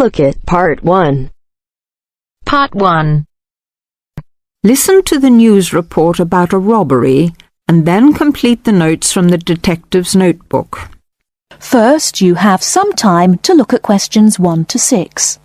look at Part 1. Part 1. Listen to the news report about a robbery and then complete the notes from the detective's notebook. First, you have some time to look at questions 1 to 6.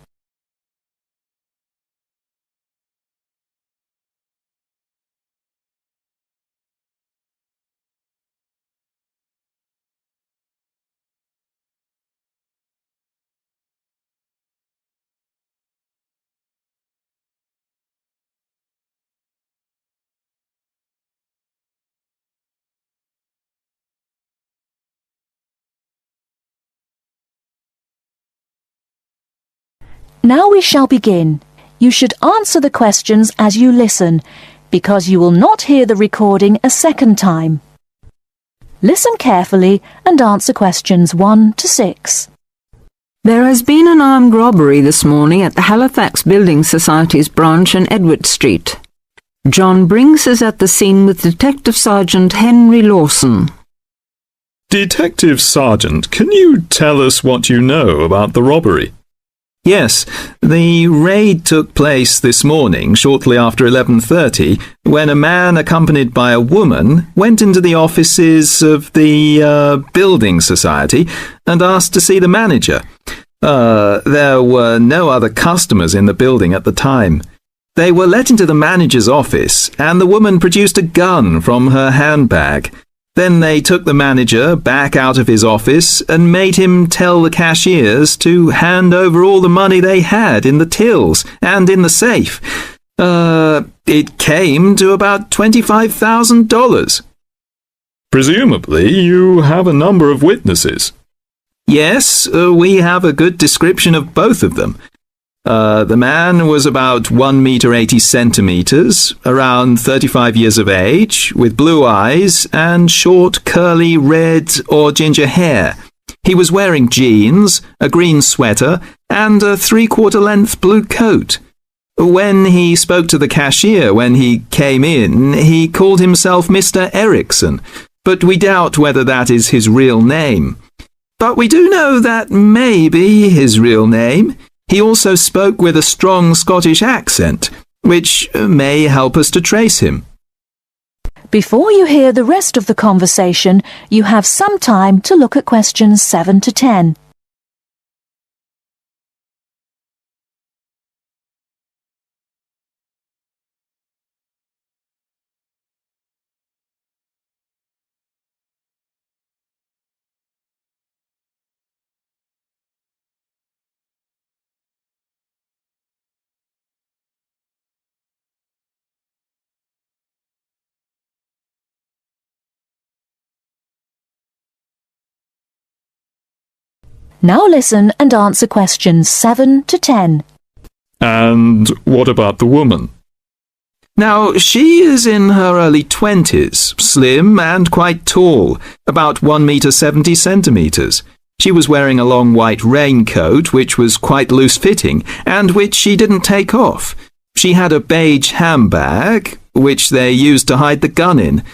Now we shall begin. You should answer the questions as you listen, because you will not hear the recording a second time. Listen carefully and answer questions 1 to 6. There has been an armed robbery this morning at the Halifax Building Society's branch in Edward Street. John Brinks is at the scene with Detective Sergeant Henry Lawson. Detective Sergeant, can you tell us what you know about the robbery? Yes, the raid took place this morning shortly after 11:30 when a man accompanied by a woman went into the offices of the building society and asked to see the manager. There were no other customers in the building at the time. They were let into the manager's office and the woman produced a gun from her handbag. Then they took the manager back out of his office and made him tell the cashiers to hand over all the money they had in the tills and in the safe. It came to about $25,000. Presumably, you have a number of witnesses. Yes, we have a good description of both of them. The man was about 1 meter 80 centimeters, around 35 years of age, with blue eyes and short curly red or ginger hair. He was wearing jeans, a green sweater, and a 3/4 length blue coat. When he spoke to the cashier when he came in, he called himself Mr. Erickson, but we doubt whether that is his real name. But we do know that may be his real name. He also spoke with a strong Scottish accent, which may help us to trace him. Before you hear the rest of the conversation, you have some time to look at questions 7 to 10. Now listen and answer questions 7 to 10. And what about the woman? Now, she is in her early 20s, slim and quite tall, about 1 meter 70 centimeters. She was wearing a long white raincoat, which was quite loose-fitting, and which she didn't take off. She had a beige handbag, which they used to hide the gun in.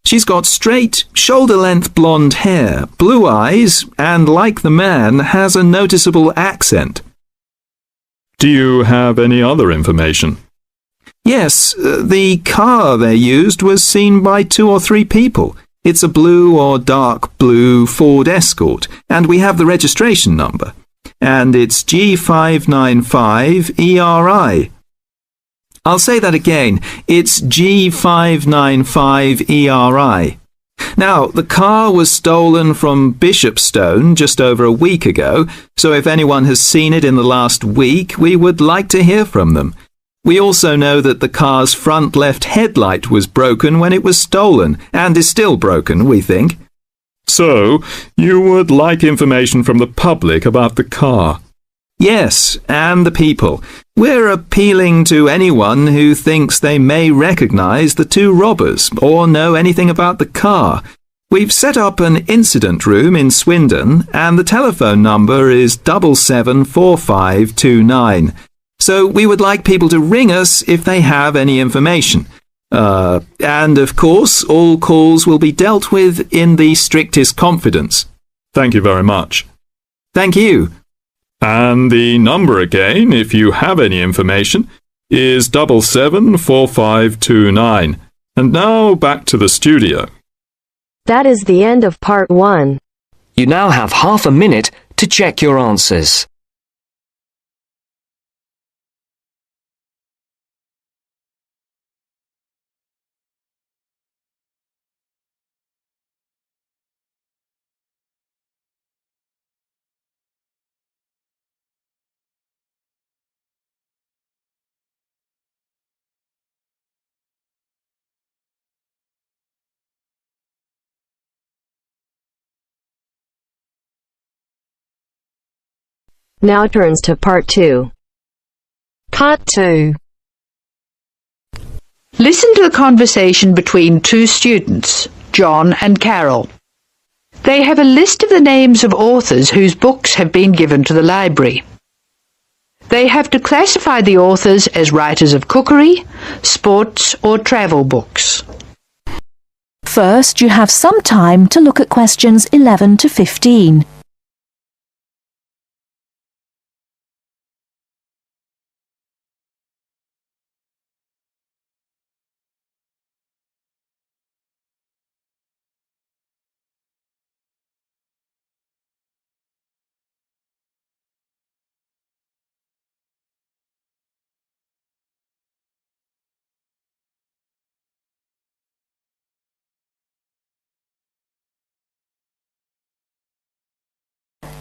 She's got straight, shoulder-length blonde hair, blue eyes, and like the man, has a noticeable accent. Do you have any other information? Yes, the car they used was seen by 2 or 3 people. It's a blue or dark blue Ford Escort, and we have the registration number. And it's G595ERI. I'll say that again. It's G595ERI. Now, the car was stolen from Bishopstone just over a week ago, so if anyone has seen it in the last week, we would like to hear from them. We also know that the car's front left headlight was broken when it was stolen, and is still broken, we think. So, you would like information from the public about the car? Yes, and the people. We're appealing to anyone who thinks they may recognise the 2 robbers or know anything about the car. We've set up an incident room in Swindon and the telephone number is 774529. So we would like people to ring us if they have any information. And of course, all calls will be dealt with in the strictest confidence. Thank you very much. Thank you. And the number again, if you have any information, is 774529. And now back to the studio. That is the end of part 1. You now have half a minute to check your answers. Now turns to part 2. Part 2. Listen to the conversation between two students, John and Carol. They have a list of the names of authors whose books have been given to the library. They have to classify the authors as writers of cookery, sports or travel books. First, you have some time to look at questions 11 to 15.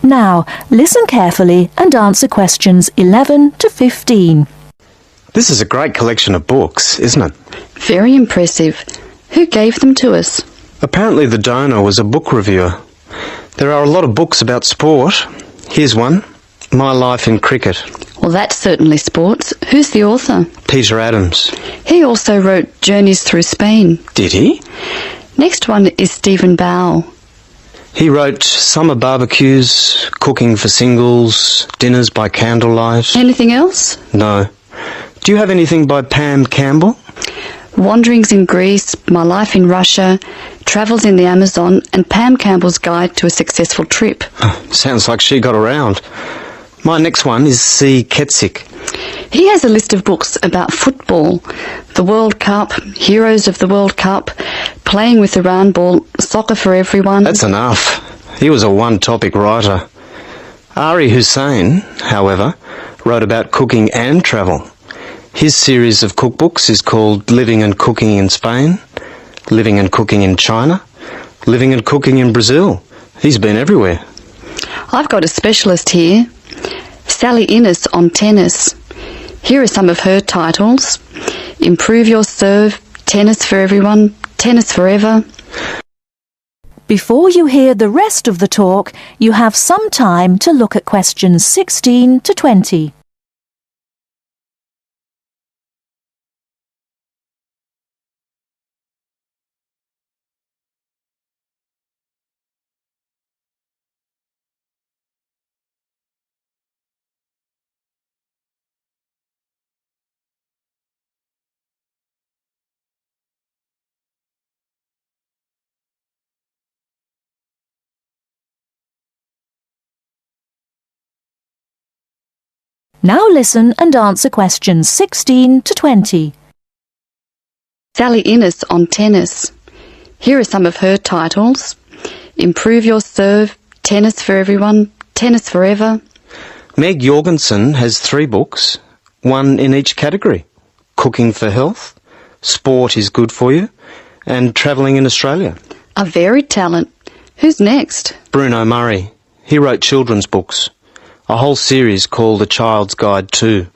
Now, listen carefully and answer questions 11 to 15. This is a great collection of books, isn't it? Very impressive. Who gave them to us? Apparently the donor was a book reviewer. There are a lot of books about sport. Here's one, My Life in Cricket. Well, that's certainly sports. Who's the author? Peter Adams. He also wrote Journeys Through Spain. Did he? Next one is Stephen Bow. He wrote Summer Barbecues, Cooking for Singles, Dinners by Candlelight. Anything else? No. Do you have anything by Pam Campbell? Wanderings in Greece, My Life in Russia, Travels in the Amazon, and Pam Campbell's Guide to a Successful Trip. Sounds like she got around. My next one is C. Ketzik. He has a list of books about football, the World Cup, Heroes of the World Cup, Playing with the Round Ball, Soccer for Everyone. That's enough. He was a one-topic writer. Ari Hussein, however, wrote about cooking and travel. His series of cookbooks is called Living and Cooking in Spain, Living and Cooking in China, Living and Cooking in Brazil. He's been everywhere. I've got a specialist here, Sally Innes on tennis. Here are some of her titles: Improve Your Serve, Tennis for Everyone, Tennis Forever. Before you hear the rest of the talk, you have some time to look at questions 16 to 20. Now listen and answer questions 16 to 20. Sally Innes on tennis. Here are some of her titles: Improve Your Serve, Tennis for Everyone, Tennis Forever. Meg Jorgensen has 3 books, one in each category: Cooking for Health, Sport is Good for You, and Travelling in Australia. A varied talent. Who's next? Bruno Murray. He wrote children's books, a whole series called A Child's Guide to,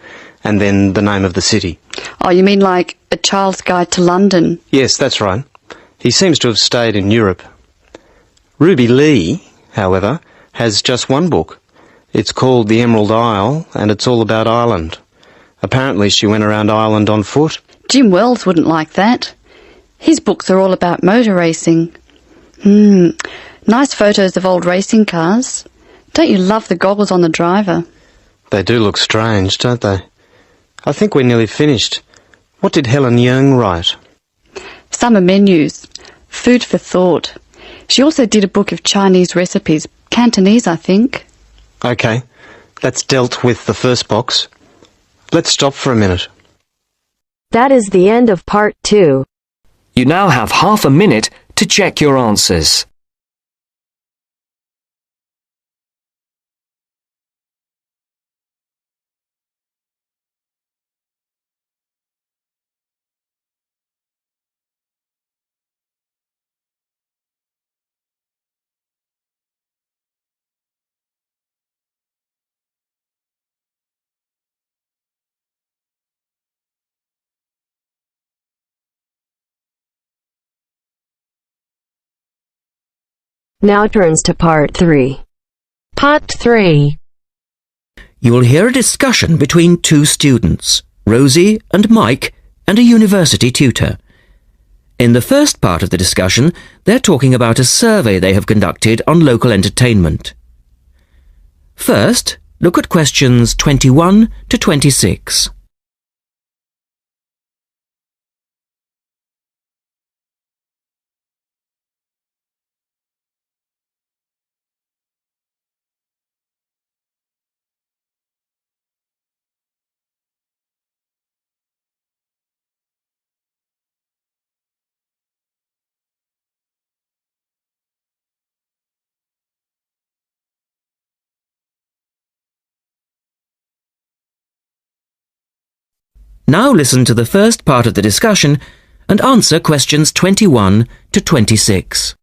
and then the name of the city. Oh, you mean like A Child's Guide to London? Yes, that's right. He seems to have stayed in Europe. Ruby Lee, however, has just one book. It's called The Emerald Isle, and it's all about Ireland. Apparently she went around Ireland on foot. Jim Wells wouldn't like that. His books are all about motor racing. Nice photos of old racing cars. Don't you love the goggles on the driver? They do look strange, don't they? I think we're nearly finished. What did Helen Young write? Summer menus. Food for thought. She also did a book of Chinese recipes. Cantonese, I think. OK. That's dealt with the first box. Let's stop for a minute. That is the end of part 2. You now have half a minute to check your answers. Now turns to part 3. Part 3. You will hear a discussion between two students, Rosie and Mike, and a university tutor. In the first part of the discussion, they're talking about a survey they have conducted on local entertainment. First, look at questions 21 to 26. Now listen to the first part of the discussion and answer questions 21 to 26.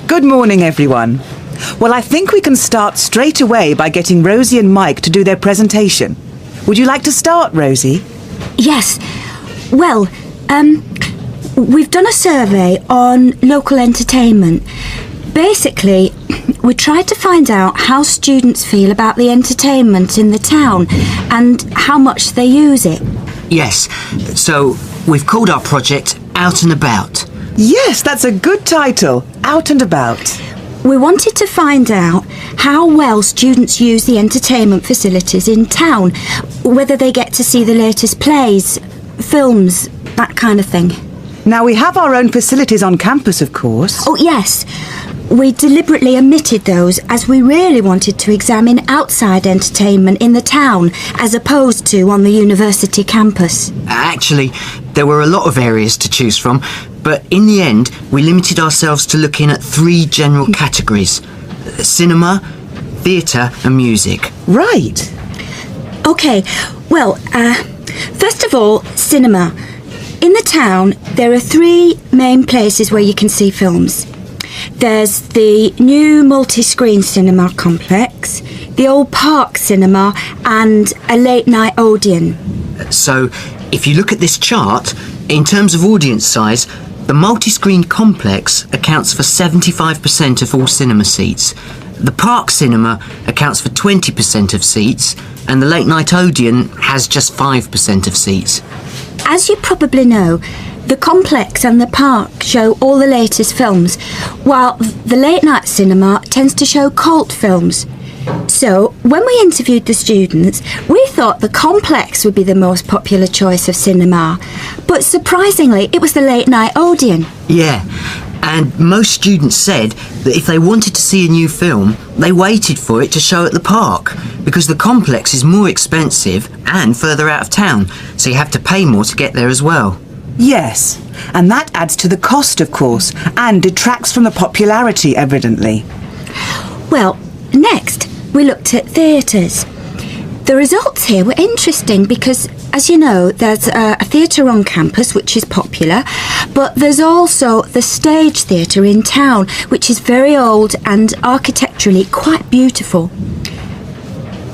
Good morning, everyone. Well, I think we can start straight away by getting Rosie and Mike to do their presentation. Would you like to start, Rosie? Yes. Well, we've done a survey on local entertainment. Basically, we tried to find out how students feel about the entertainment in the town and how much they use it. Yes, so we've called our project Out and About. Yes, that's a good title. Out and About. We wanted to find out how well students use the entertainment facilities in town, whether they get to see the latest plays, films, that kind of thing. Now, we have our own facilities on campus, of course. Oh, yes. We deliberately omitted those as we really wanted to examine outside entertainment in the town as opposed to on the university campus. Actually, there were a lot of areas to choose from, but in the end, we limited ourselves to looking at 3 general categories: cinema, theatre and music. Right. OK, well, first of all, cinema. In the town, there are 3 main places where you can see films. There's the new multi-screen cinema complex, the old park cinema and a late-night Odeon. So, if you look at this chart, in terms of audience size, the multi-screen complex accounts for 75% of all cinema seats. The park cinema accounts for 20% of seats, and the late-night Odeon has just 5% of seats. As you probably know, the complex and the park show all the latest films, while the late-night cinema tends to show cult films. So, when we interviewed the students, we thought the complex would be the most popular choice of cinema, but surprisingly, it was the late-night Odeon. Yeah, and most students said that if they wanted to see a new film, they waited for it to show at the park, because the complex is more expensive and further out of town, so you have to pay more to get there as well. Yes, and that adds to the cost, of course, and detracts from the popularity, evidently. Well, next, we looked at theatres. The results here were interesting because, as you know, there's a theatre on campus which is popular, but there's also the Stage Theatre in town, which is very old and architecturally quite beautiful.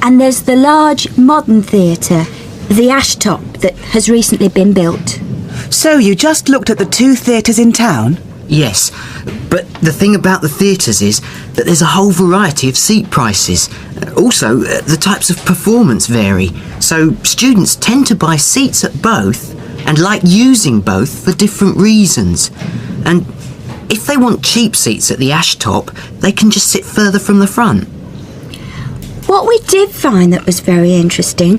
And there's the large modern theatre, the Ashtop, that has recently been built. So you just looked at the 2 theatres in town? Yes, but the thing about the theatres is that there's a whole variety of seat prices. Also, the types of performance vary, so students tend to buy seats at both and like using both for different reasons. And if they want cheap seats at the Ashtop, they can just sit further from the front. What we did find that was very interesting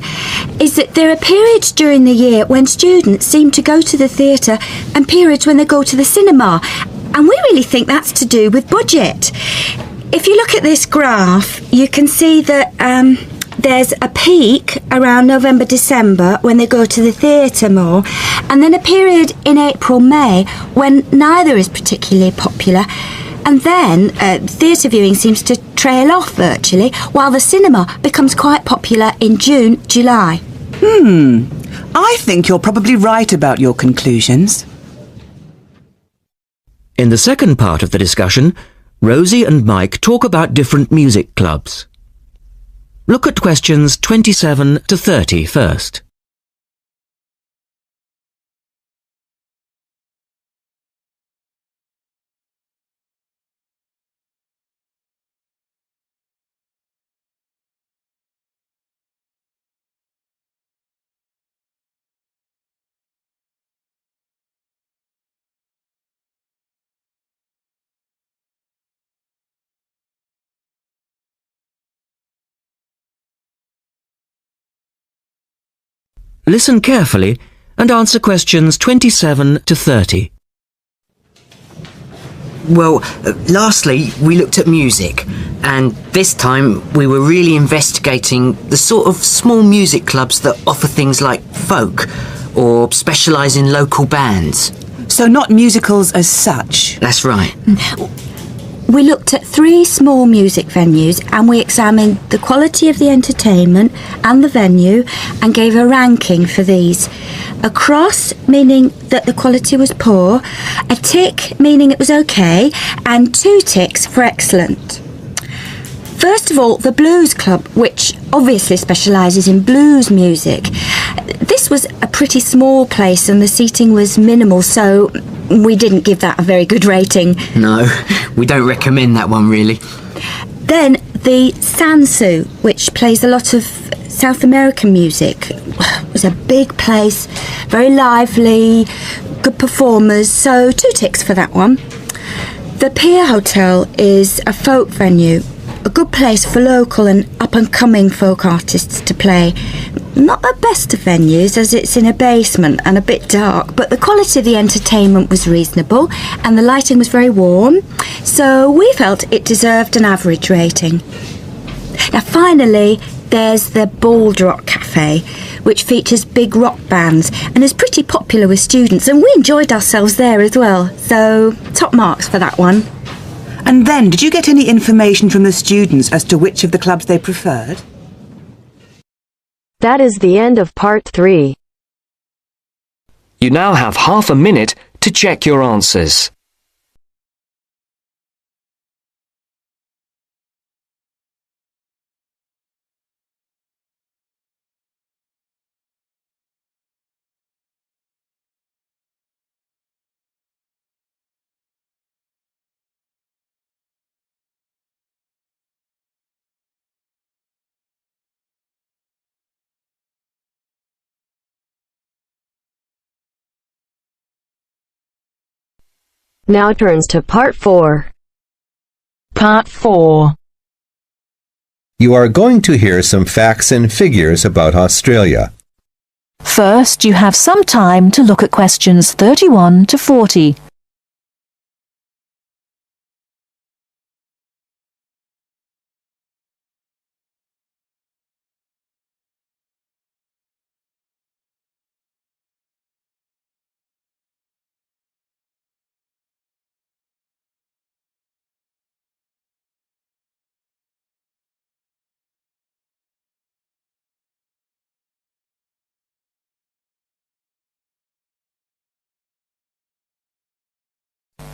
is that there are periods during the year when students seem to go to the theatre and periods when they go to the cinema. And we really think that's to do with budget. if you look at this graph, you can see that there's a peak around November, December when they go to the theatre more, and then a period in April, May when neither is particularly popular. And then theatre viewing seems to trail off virtually, while the cinema becomes quite popular in June, July. I think you're probably right about your conclusions. In the second part of the discussion, Rosie and Mike talk about different music clubs. Look at questions 27 to 30 first. Listen carefully and answer questions 27 to 30. Well, lastly, we looked at music, and this time we were really investigating the sort of small music clubs that offer things like folk or specialise in local bands. So not musicals as such? That's right. We looked at 3 small music venues and we examined the quality of the entertainment and the venue and gave a ranking for these. A cross, meaning that the quality was poor, a tick, meaning it was okay, and 2 ticks for excellent. First of all, the Blues Club, which obviously specialises in blues music. This was a pretty small place and the seating was minimal, so we didn't give that a very good rating. No, we don't recommend that one really. Then the Sansu, which plays a lot of South American music. It was a big place, very lively, good performers, so 2 ticks for that one. The Pier Hotel is a folk venue, a good place for local and up-and-coming folk artists to play. Not the best of venues as it's in a basement and a bit dark, but the quality of the entertainment was reasonable and the lighting was very warm, so we felt it deserved an average rating. Now finally, there's the Bald Rock Cafe, which features big rock bands and is pretty popular with students, and we enjoyed ourselves there as well, so top marks for that one. And then, did you get any information from the students as to which of the clubs they preferred? That is the end of part 3. You now have half a minute to check your answers. Now turns to part 4. Part 4. You are going to hear some facts and figures about Australia. First, you have some time to look at questions 31 to 40.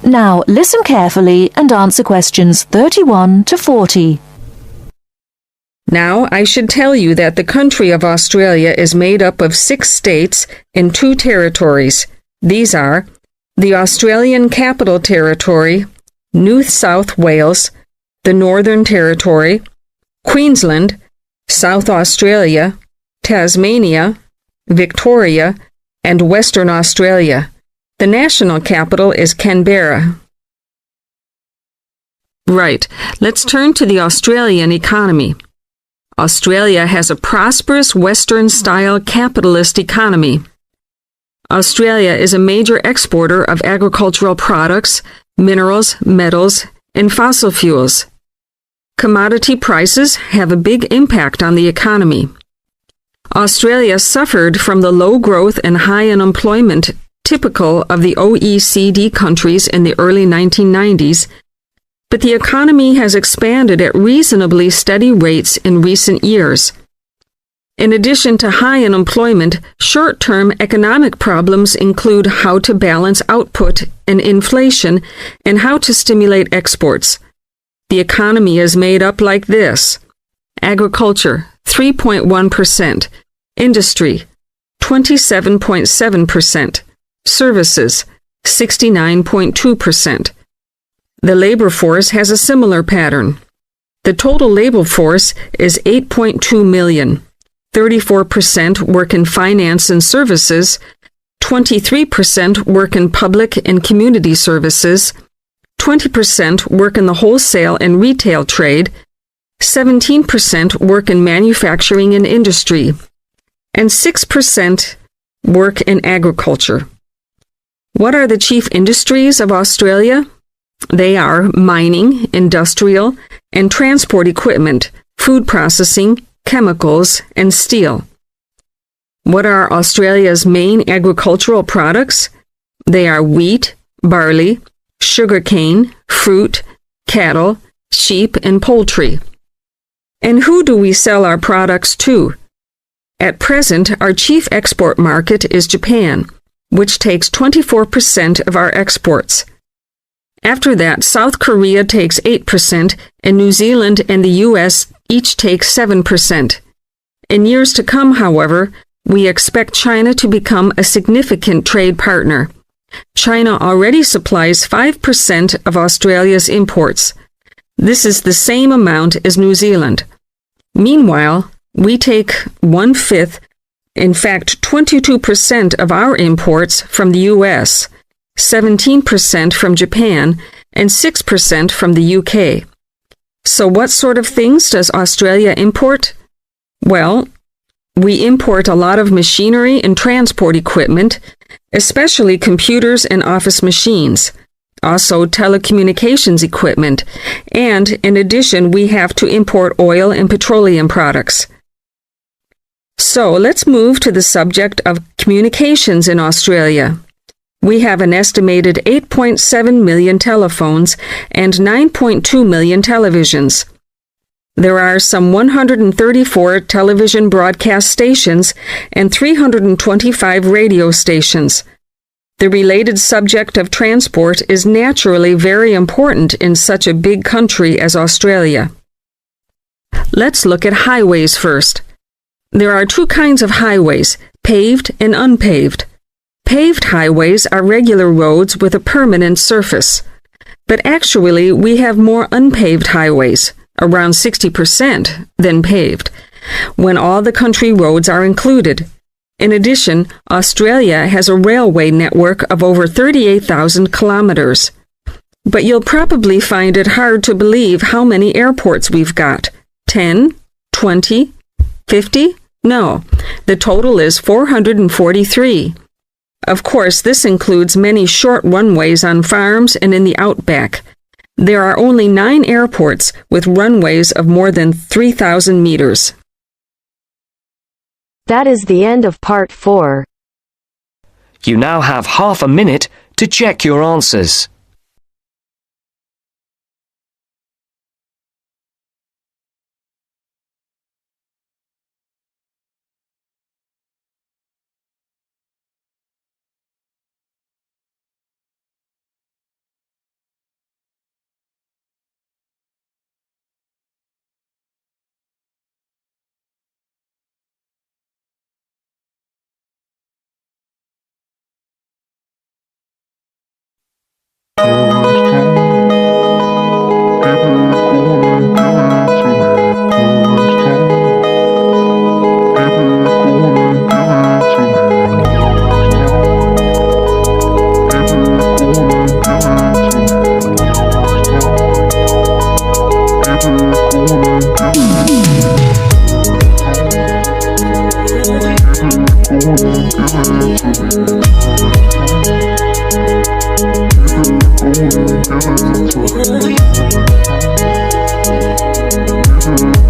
Now listen carefully and answer questions 31 to 40. Now I should tell you that the country of Australia is made up of 6 states and 2 territories. These are the Australian Capital Territory, New South Wales, the Northern Territory, Queensland, South Australia, Tasmania, Victoria, and Western Australia. The national capital is Canberra. Right, let's turn to the Australian economy. Australia has a prosperous Western-style capitalist economy. Australia is a major exporter of agricultural products, minerals, metals, and fossil fuels. commodity prices have a big impact on the economy. Australia suffered from the low growth and high unemployment typical of the OECD countries in the early 1990s, but the economy has expanded at reasonably steady rates in recent years. In addition to high unemployment, short-term economic problems include how to balance output and inflation and how to stimulate exports. The economy is made up like this: agriculture, 3.1%, industry, 27.7%, services, 69.2%. The labor force has a similar pattern. The total labor force is 8.2 million. 34% work in finance and services, 23% work in public and community services, 20% work in the wholesale and retail trade, 17% work in manufacturing and industry, and 6% work in agriculture. What are the chief industries of Australia? They are mining, industrial, and transport equipment, food processing, chemicals, and steel. What are Australia's main agricultural products? They are wheat, barley, sugarcane, fruit, cattle, sheep, and poultry. And who do we sell our products to? At present, our chief export market is Japan, which takes 24% of our exports. After that, South Korea takes 8%, and New Zealand and the U.S. each take 7%. In years to come, however, we expect China to become a significant trade partner. China already supplies 5% of Australia's imports. This is the same amount as New Zealand. Meanwhile, we take 1/5, in fact 22% of our imports from the U.S., 17% from Japan, and 6% from the UK. So what sort of things does Australia import? Well, we import a lot of machinery and transport equipment, especially computers and office machines, also telecommunications equipment, and in addition we have to import oil and petroleum products. So let's move to the subject of communications in Australia. We have an estimated 8.7 million telephones and 9.2 million televisions. There are some 134 television broadcast stations and 325 radio stations. The related subject of transport is naturally very important in such a big country as Australia. Let's look at highways first. There are two kinds of highways, paved and unpaved. Paved highways are regular roads with a permanent surface. But actually, we have more unpaved highways, around 60%, than paved, when all the country roads are included. In addition, Australia has a railway network of over 38,000 kilometers. But you'll probably find it hard to believe how many airports we've got. 10? 20? 50? No, the total is 443. Of course, this includes many short runways on farms and in the outback. There are only 9 airports with runways of more than 3,000 meters. That is the end of part 4. You now have half a minute to check your answers.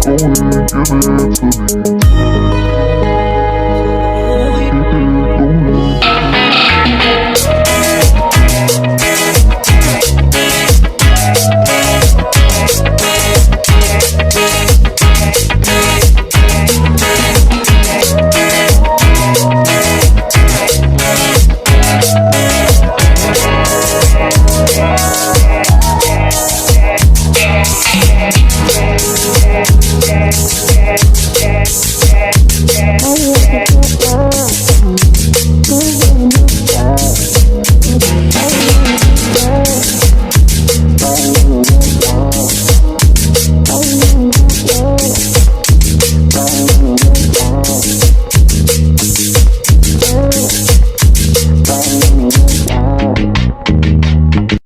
Go ahead, give it to me.